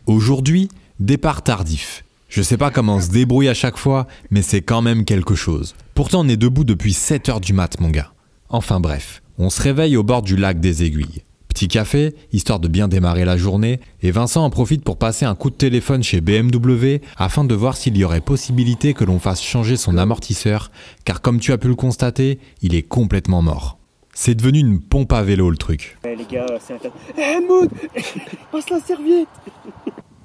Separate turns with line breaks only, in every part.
Aujourd'hui, départ tardif. Je sais pas comment on se débrouille à chaque fois, mais c'est quand même quelque chose. Pourtant on est debout depuis 7 h du mat mon gars. Enfin bref, on se réveille au bord du lac des Aiguilles. Petit café, histoire de bien démarrer la journée, et Vincent en profite pour passer un coup de téléphone chez BMW afin de voir s'il y aurait possibilité que l'on fasse changer son amortisseur, car comme tu as pu le constater, il est complètement mort. C'est devenu une pompe à vélo le truc.
Les gars, c'est un cas. Mood, passe la serviette.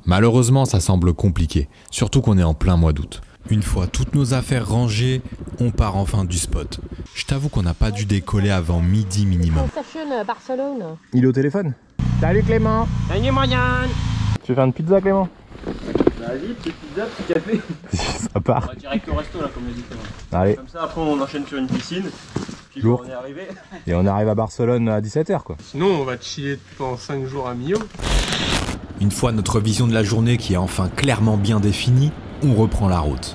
Malheureusement, ça semble compliqué, surtout qu'on est en plein mois d'août. Une fois toutes nos affaires rangées, on part enfin du spot. Je t'avoue qu'on n'a pas dû décoller avant midi minimum.
Barcelone.
Il est au téléphone. Salut Clément.
Salut Marianne.
Tu veux faire une pizza Clément?
Vas-y, petite pizza, petit café.
Ça part.
On va direct au resto là, comme l'a dit Clément.
Allez.
Comme ça, après on enchaîne sur une piscine. Puis
Lourd.
on est arrivé.
Et on arrive à Barcelone à 17 h quoi.
Sinon on va chiller pendant 5 jours à Millau.
Une fois notre vision de la journée qui est enfin clairement bien définie, on reprend la route.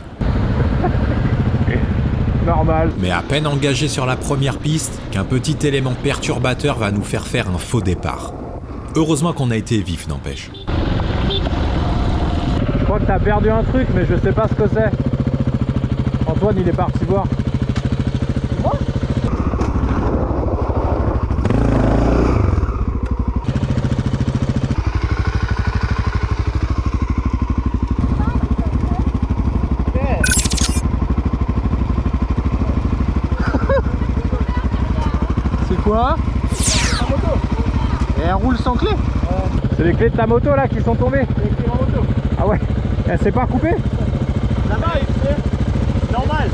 Normal.
Mais à peine engagé sur la première piste, qu'un petit élément perturbateur va nous faire faire un faux départ. Heureusement qu'on a été vif, n'empêche.
Je crois que t'as perdu un truc, mais je sais pas ce que c'est. Antoine, il est parti voir.
Quoi? Ta moto. Et elle roule sans clé?
C'est les clés de ta moto là qui sont tombées.
Les clés de ma moto.
Ah ouais. Elle s'est pas coupée?
Ça va, c'est normal.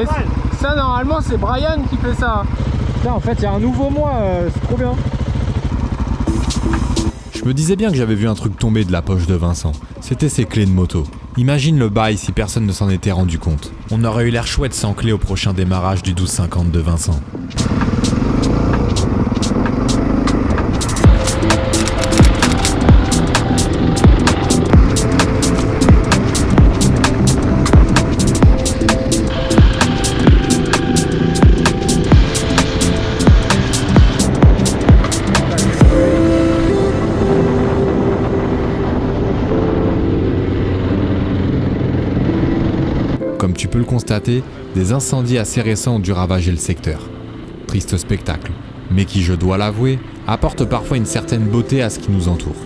Et ça normalement c'est Brian qui fait ça.
Putain, en fait il y a un nouveau moi, c'est trop bien.
Je me disais bien que j'avais vu un truc tomber de la poche de Vincent. C'était ses clés de moto. Imagine le bail si personne ne s'en était rendu compte. On aurait eu l'air chouette sans clé au prochain démarrage du 1250 de Vincent. Comme tu peux le constater, des incendies assez récents ont dû ravager le secteur. Triste spectacle, mais qui, je dois l'avouer, apporte parfois une certaine beauté à ce qui nous entoure.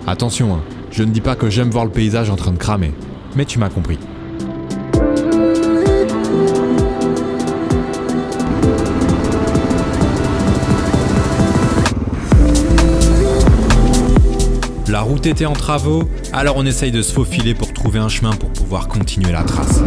Attention, hein, je ne dis pas que j'aime voir le paysage en train de cramer, mais tu m'as compris. La route était en travaux, alors on essaye de se faufiler pour trouver un chemin pour pouvoir continuer la trace.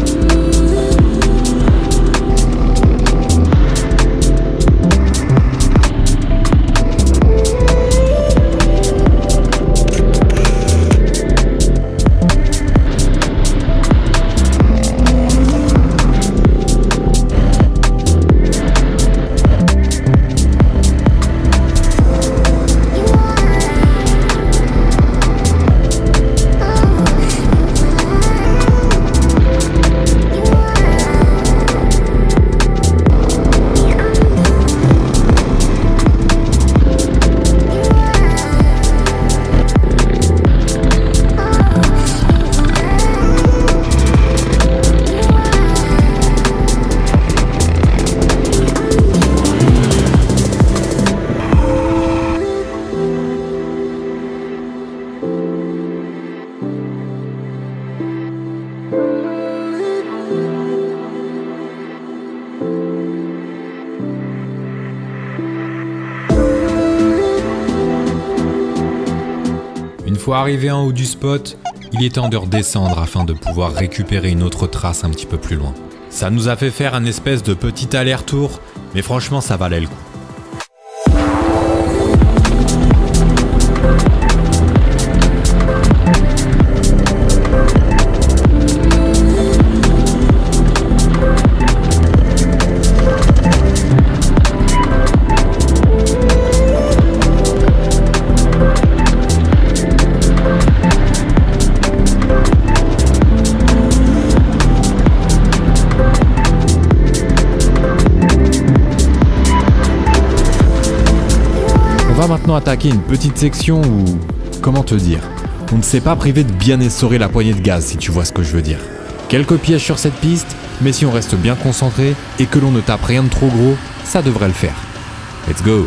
Une fois arrivé en haut du spot, il est temps de redescendre afin de pouvoir récupérer une autre trace un petit peu plus loin. Ça nous a fait faire un espèce de petit aller-retour, mais franchement ça valait le coup. va maintenant attaquer une petite section où... Comment te dire? On ne s'est pas privé de bien essorer la poignée de gaz si tu vois ce que je veux dire. Quelques pièges sur cette piste, mais si on reste bien concentré et que l'on ne tape rien de trop gros, ça devrait le faire. Let's go!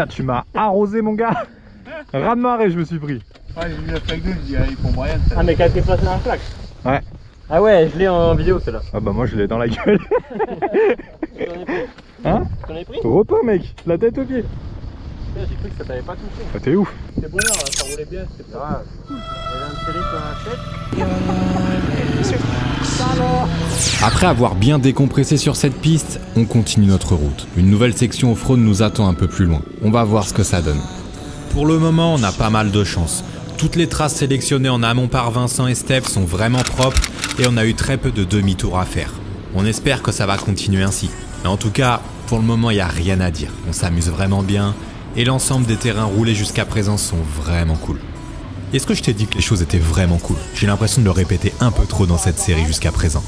Tu m'as arrosé mon gars. Raz de marée je me suis pris.
Ouais, j'ai vu la flaque d'eau, je dis allez pour Brian.
Ah mais qu'elle t'est passée dans la flaque?
Ouais.
Ah ouais, je l'ai en vidéo celle-là.
Ah bah moi je l'ai dans la gueule. Hein?
T'en as pris?
Repos mec, la tête aux pieds.
J'ai cru que ça t'avait pas touché.
Ah t'es ouf.
C'est bonheur, hein, ça roulait bien, c'était pas cool. Il y avait un télé sur la tête.
Après avoir bien décompressé sur cette piste, on continue notre route. Une nouvelle section off-road nous attend un peu plus loin. On va voir ce que ça donne. Pour le moment, on a pas mal de chance. Toutes les traces sélectionnées en amont par Vincent et Steph sont vraiment propres et on a eu très peu de demi-tours à faire. On espère que ça va continuer ainsi. Mais en tout cas, pour le moment, il n'y a rien à dire. On s'amuse vraiment bien et l'ensemble des terrains roulés jusqu'à présent sont vraiment cool. Est-ce que je t'ai dit que les choses étaient vraiment cool? J'ai l'impression de le répéter un peu trop dans cette série jusqu'à présent.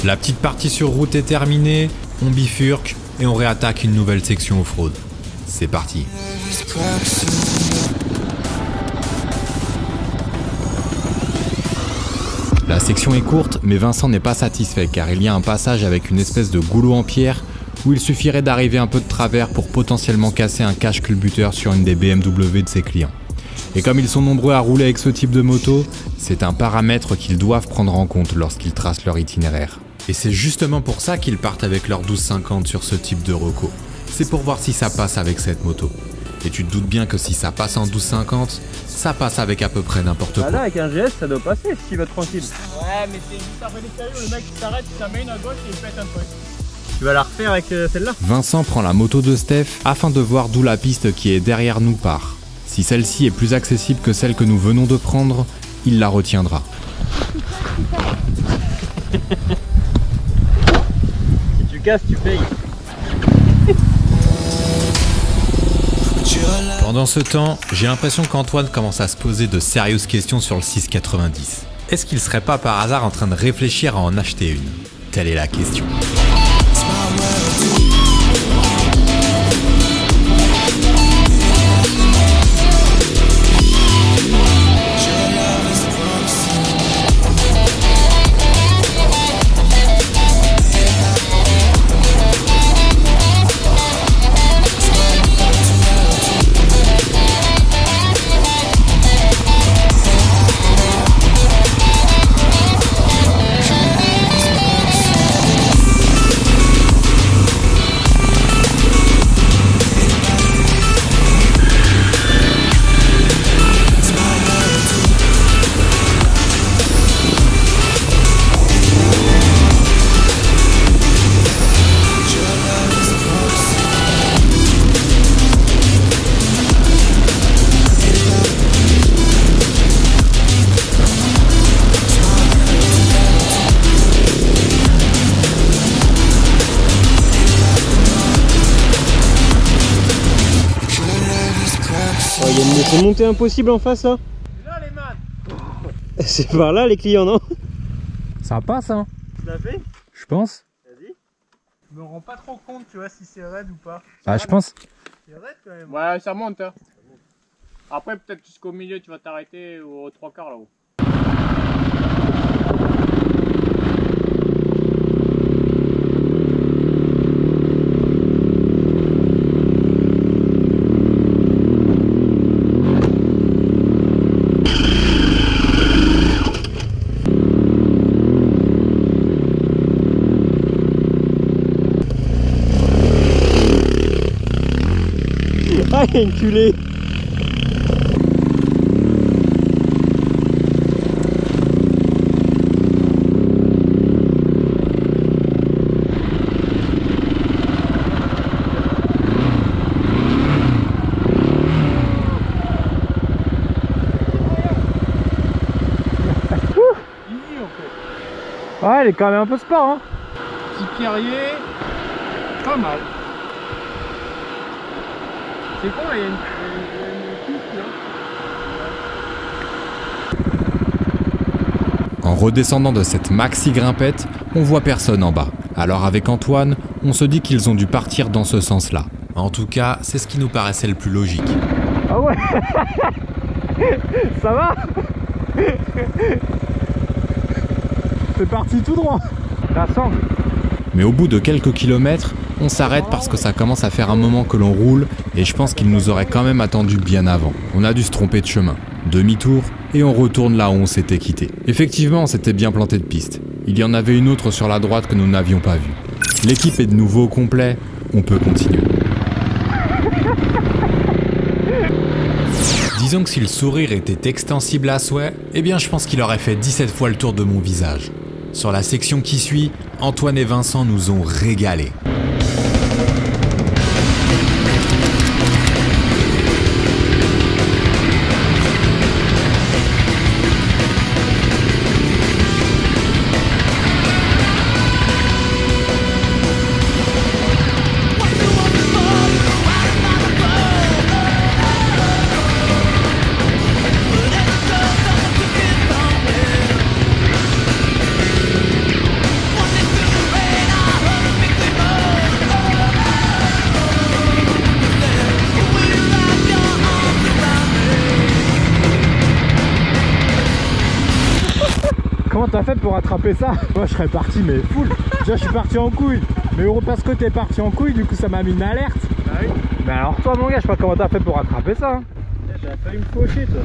La petite partie sur route est terminée, on bifurque et on réattaque une nouvelle section off-road. C'est parti. La section est courte, mais Vincent n'est pas satisfait car il y a un passage avec une espèce de goulot en pierre où il suffirait d'arriver un peu de travers pour potentiellement casser un cache culbuteur sur une des BMW de ses clients. Et comme ils sont nombreux à rouler avec ce type de moto, c'est un paramètre qu'ils doivent prendre en compte lorsqu'ils tracent leur itinéraire. Et c'est justement pour ça qu'ils partent avec leur 1250 sur ce type de reco. c'est pour voir si ça passe avec cette moto. Et tu te doutes bien que si ça passe en 12,50, ça passe avec à peu près n'importe quoi.
Là avec un GS ça doit passer si tu vas tranquille. Ouais mais c'est juste après les cailloux, le mec il s'arrête, il s'en met une à gauche et il pète un truc. Tu vas la refaire avec celle-là?
Vincent prend la moto de Steph afin de voir d'où la piste qui est derrière nous part. Si celle-ci est plus accessible que celle que nous venons de prendre, il la retiendra.
Si tu casses, tu payes.
Pendant ce temps, j'ai l'impression qu'Antoine commence à se poser de sérieuses questions sur le 690. Est-ce qu'il serait pas par hasard en train de réfléchir à en acheter une? Telle est la question.
Il y a une montée impossible en face là. C'est là les man. C'est par là les clients non?
Ça passe hein.
Tu l'as fait?
Je pense.
Vas-y. Je me rends pas trop compte tu vois si c'est raide ou pas.
Ah je pense.
C'est raide quand même. Ouais ça monte hein. Après peut-être jusqu'au milieu tu vas t'arrêter aux 3/4 là-haut. Ah, enculé!
Ouais, elle est quand même un peu sport hein.
Petit pierrier, pas mal. C'est con là, il y a une piste là.
En redescendant de cette maxi grimpette, on voit personne en bas. Alors avec Antoine, on se dit qu'ils ont dû partir dans ce sens-là. En tout cas, c'est ce qui nous paraissait le plus logique.
Ah ouais. Ça va. C'est parti tout droit. La sangle.
Mais au bout de quelques kilomètres, on s'arrête parce que ça commence à faire un moment que l'on roule et je pense qu'il nous aurait quand même attendu bien avant. On a dû se tromper de chemin. Demi-tour et on retourne là où on s'était quitté. Effectivement, on s'était bien planté de piste. Il y en avait une autre sur la droite que nous n'avions pas vue. L'équipe est de nouveau au complet, on peut continuer. Disons que si le sourire était extensible à souhait, eh bien je pense qu'il aurait fait 17 fois le tour de mon visage. Sur la section qui suit, Antoine et Vincent nous ont régalés.
Comment t'as fait pour attraper ça? Moi je serais parti mais full. Déjà je suis parti en couille. Mais parce que t'es parti en couille, du coup ça m'a mis une alerte.
Ah oui.
Mais alors toi mon gars, je sais pas comment t'as fait pour attraper ça hein.
J'avais failli me faucher toi.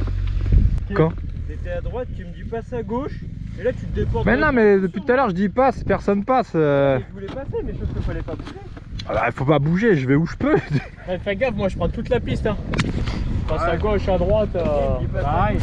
Quand?
T'étais à droite, tu me dis passe à gauche. Et là tu te déportes.
Mais non mais depuis tout à l'heure je dis passe, personne passe.
Je voulais passer mais je pense qu'il fallait pas bouger.
Ah bah, faut pas bouger, je vais où je peux.
Ouais, fais gaffe, moi je prends toute la piste. Hein. Je passe à gauche, à droite. Pareil.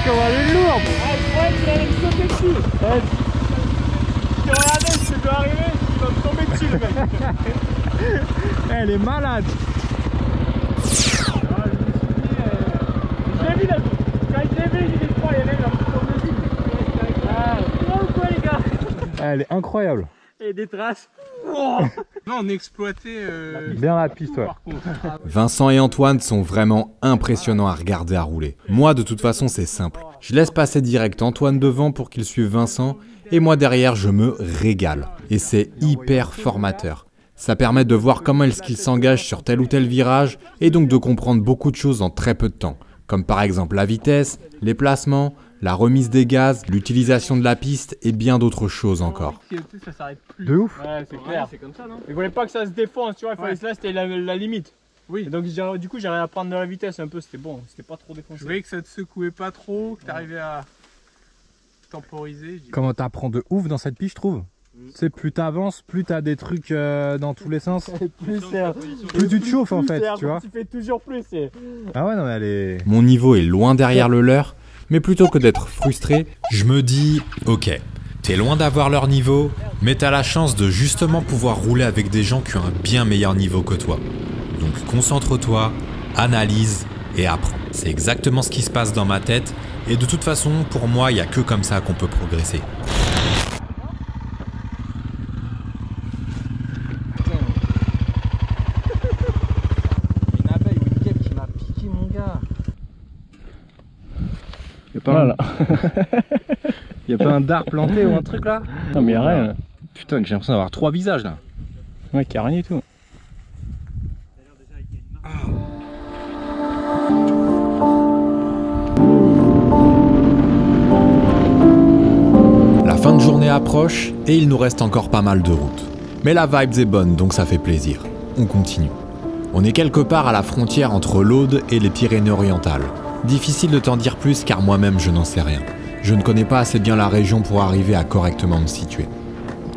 Comment elle est lourde!
Ah, je croyais qu'il allait me sauter dessus! Je regardais ce qui peut arriver, il va me tomber dessus le mec!
Elle est malade!
Ah, je l'ai vu là! Quand je l'ai vu, il est froid, il y avait un petit tour de vie! Ah, ou quoi les gars?
Elle est incroyable!
Et des traces! Oh non, on exploitait
bien la piste, ouais.
Vincent et Antoine sont vraiment impressionnants à regarder à rouler. Moi, de toute façon, c'est simple. Je laisse passer direct Antoine devant pour qu'il suive Vincent, et moi derrière, je me régale. Et c'est hyper formateur. Ça permet de voir comment est-ce qu'il s'engage sur tel ou tel virage, et donc de comprendre beaucoup de choses en très peu de temps. Comme par exemple la vitesse, les placements, la remise des gaz, l'utilisation de la piste et bien d'autres choses encore.
Ça s'arrête plus.
De ouf.
Ouais, c'est clair. C'est comme ça, non? Il voulait pas que ça se défonce, tu vois. Là, c'était la limite. Oui. Et donc, du coup, j'arrivais à prendre de la vitesse un peu. C'était bon. C'était pas trop défoncé.
Je voyais que ça te secouait pas trop, que t'arrivais à temporiser.
Comment t'apprends de ouf dans cette piste, je trouve. Tu sais, plus t'avances, plus t'as des trucs dans tous les sens. Plus tu te chauffes en fait, tu vois.
Tu fais toujours plus.
Ah ouais, non, mais elle est.
Mon niveau est loin derrière le leur. Mais plutôt que d'être frustré, je me dis « Ok, t'es loin d'avoir leur niveau, mais t'as la chance de justement pouvoir rouler avec des gens qui ont un bien meilleur niveau que toi. Donc concentre-toi, analyse et apprends. » C'est exactement ce qui se passe dans ma tête, et de toute façon, pour moi, il n'y a que comme ça qu'on peut progresser.
Une abeille ou une guêpe qui m'a piqué, mon gars.
Voilà. Y'a pas un dard planté ou un truc là?
Non mais y'a rien.
Putain, j'ai l'impression d'avoir 3 visages là.
Ouais, qu'il y a rien du tout.
La fin de journée approche et il nous reste encore pas mal de route. Mais la vibe est bonne, donc ça fait plaisir. On continue. On est quelque part à la frontière entre l'Aude et les Pyrénées-Orientales. Difficile de t'en dire plus car moi-même je n'en sais rien. Je ne connais pas assez bien la région pour arriver à correctement me situer.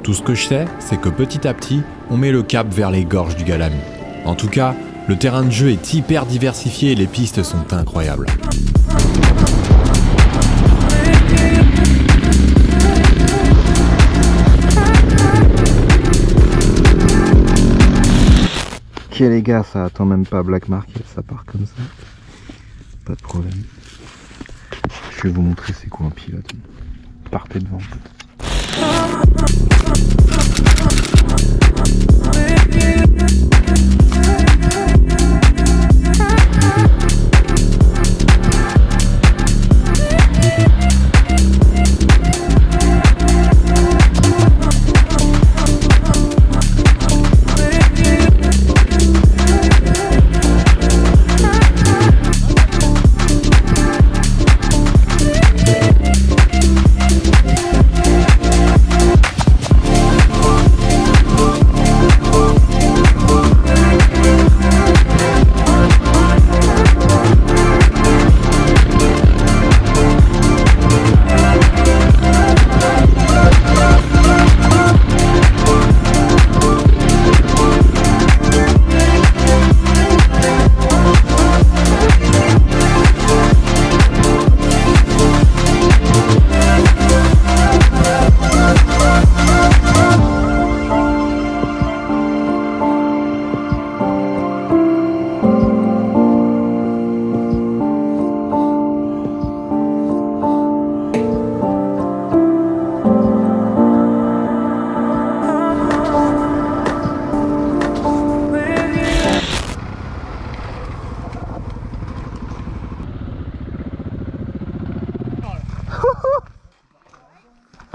Tout ce que je sais, c'est que petit à petit, on met le cap vers les gorges du Galami. En tout cas, le terrain de jeu est hyper diversifié et les pistes sont incroyables.
Ok les gars, ça attend même pas Black Market, ça part comme ça. Pas de problème. Je vais vous montrer c'est quoi un pilote. Partez devant.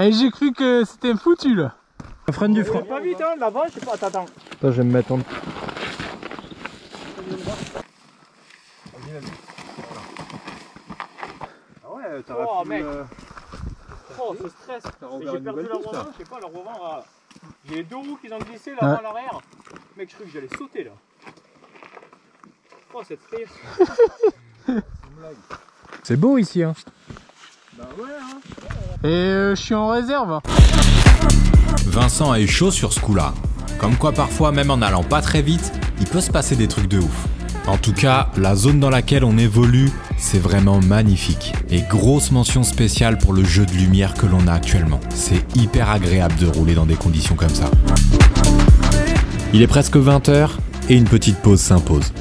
Et j'ai cru que c'était foutu là.
Freine du frein.
Pas vite, hein, là-bas, je sais pas, attends.
Attends, je vais me mettre en...
Ah ouais, t'aurais
Oh,
pu...
mec. Oh, ce stress.
ouvert
J'ai
une
perdu
nouvelle
la
piste,
roue
là.
avant, je sais pas, la roue avant, j'ai les deux roues qui ont glissé là à l'arrière. Mec, je crois que j'allais sauter là. Oh, cette frayeur.
C'est beau ici, hein.
Bah ouais, hein. Et je suis en réserve.
Vincent a eu chaud sur ce coup-là. Comme quoi parfois, même en allant pas très vite, il peut se passer des trucs de ouf. En tout cas, la zone dans laquelle on évolue, c'est vraiment magnifique. Et grosse mention spéciale pour le jeu de lumière que l'on a actuellement. C'est hyper agréable de rouler dans des conditions comme ça. Il est presque 20h et une petite pause s'impose.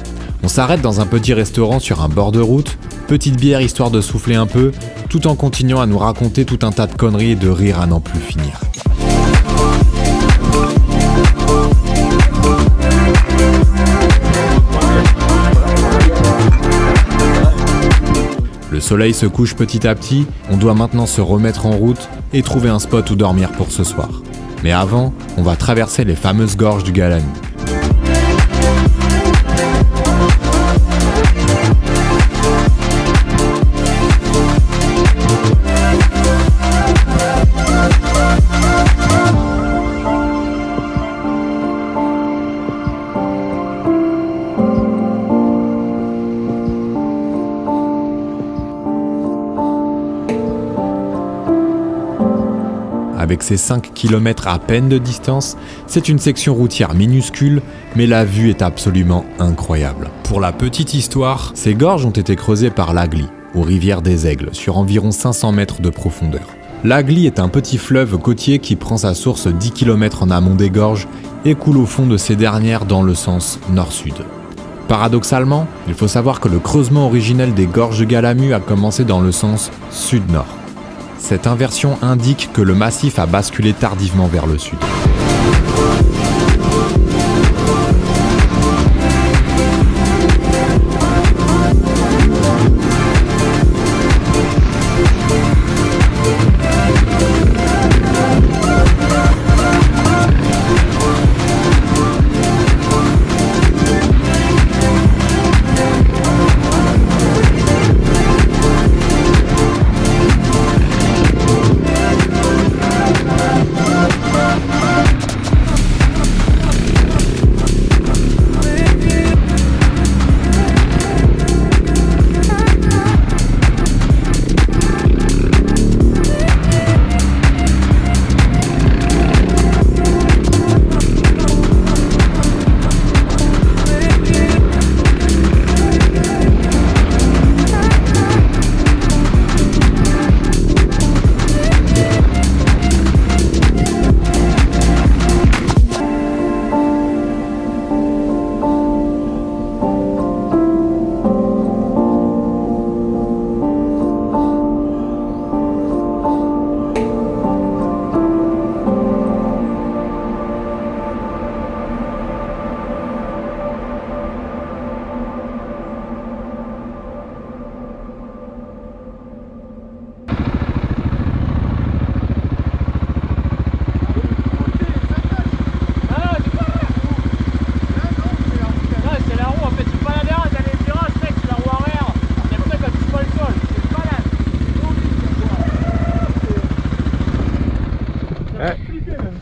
On s'arrête dans un petit restaurant sur un bord de route, petite bière histoire de souffler un peu, tout en continuant à nous raconter tout un tas de conneries et de rire à n'en plus finir. Le soleil se couche petit à petit, on doit maintenant se remettre en route et trouver un spot où dormir pour ce soir. Mais avant, on va traverser les fameuses gorges du Galami. Avec ses 5 km à peine de distance, c'est une section routière minuscule, mais la vue est absolument incroyable. Pour la petite histoire, ces gorges ont été creusées par l'Agly, aux rivières des Aigles, sur environ 500 mètres de profondeur. L'Agly est un petit fleuve côtier qui prend sa source 10 km en amont des gorges et coule au fond de ces dernières dans le sens nord-sud. Paradoxalement, il faut savoir que le creusement originel des gorges de Galamu a commencé dans le sens sud-nord. Cette inversion indique que le massif a basculé tardivement vers le sud.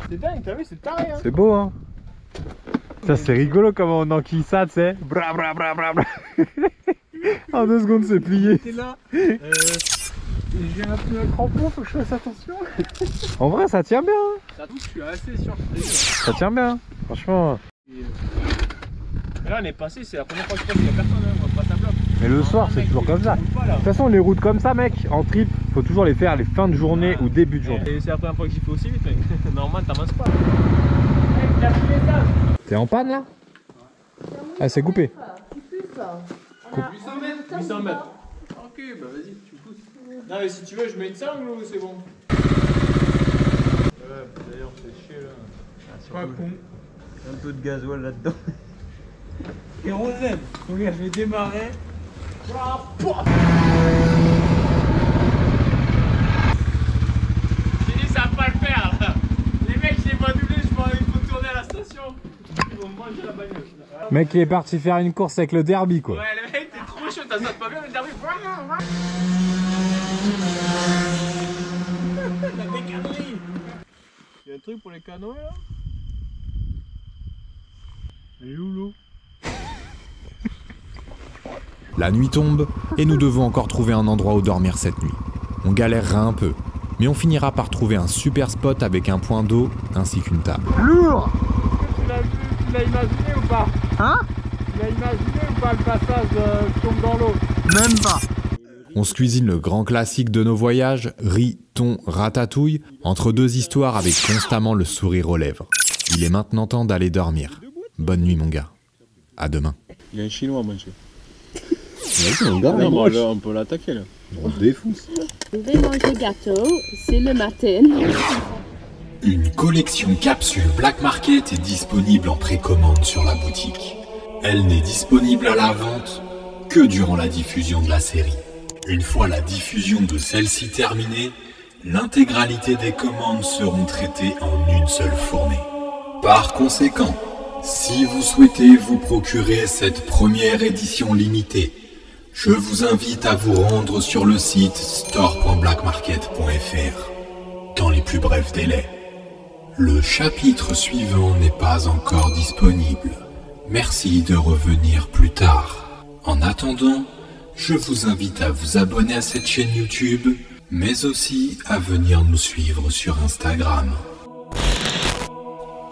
C'est dingue, t'as vu, c'est taré hein.
C'est beau, hein. Ça, c'est rigolo comment on enquille ça, tu sais. Bra bra bra bra bra. En 2 secondes, c'est plié.
T'es là. J'ai un peu un crampon, faut que je fasse attention.
En vrai, ça tient bien. Hein.
J'avoue que je suis assez surpris.
Ça tient bien, franchement.
Mais là, on est passé, c'est la première fois que je passe, il y a personne, hein, on passe à bloc.
Mais le soir, c'est toujours comme ça. De toute façon, les routes comme ça, mec, en trip, faut toujours les faire les fins de journée ou début de journée.
Et c'est la première fois que j'y fais aussi vite, mec. Normalement, t'avances pas.
T'es en panne là? Ah, c'est coupé.
800 mètres. 800 mètres. Ok, bah vas-y, tu me pousses. Non, mais si tu veux, je mets une sangle ou c'est bon?
Ouais, d'ailleurs, c'est chier là.
C'est pas con.
Un peu de gasoil là-dedans.
Kérosène. Regarde, je vais démarrer. J'ai dit ça va pas le faire là. Les mecs, je les vois doubler, il faut tourner à la station. Ils vont me manger la bagnole.
Mec qui est parti faire une course avec le derby quoi.
Ouais, le mec, t'es trop chaud, t'as ça pas bien, mais t'arrives. La bécannerie.
Il y a un truc pour les canoës là? Elle est où l'eau?
La nuit tombe et nous devons encore trouver un endroit où dormir cette nuit. On galérera un peu, mais on finira par trouver un super spot avec un point d'eau ainsi qu'une table.
Lourd!
Tu l'as imaginé ou pas?
Hein?
Tu l'as imaginé ou pas le passage je tombe dans l'eau?
Même pas!
On se cuisine le grand classique de nos voyages, riz, thon, ratatouille, entre deux histoires avec constamment le sourire aux lèvres. Il est maintenant temps d'aller dormir. Bonne nuit mon gars. À demain.
Il y a un chinois monsieur.
On
on peut l'attaquer là.
On défonce.
Vous pouvez manger gâteau, c'est le matin.
Une collection capsule Black Market est disponible en précommande sur la boutique. Elle n'est disponible à la vente que durant la diffusion de la série. Une fois la diffusion de celle-ci terminée, l'intégralité des commandes seront traitées en une seule fournée. Par conséquent, si vous souhaitez vous procurer cette première édition limitée, je vous invite à vous rendre sur le site store.blackmarket.fr dans les plus brefs délais. Le chapitre suivant n'est pas encore disponible. Merci de revenir plus tard. En attendant, je vous invite à vous abonner à cette chaîne YouTube, mais aussi à venir nous suivre sur Instagram.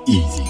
Easy.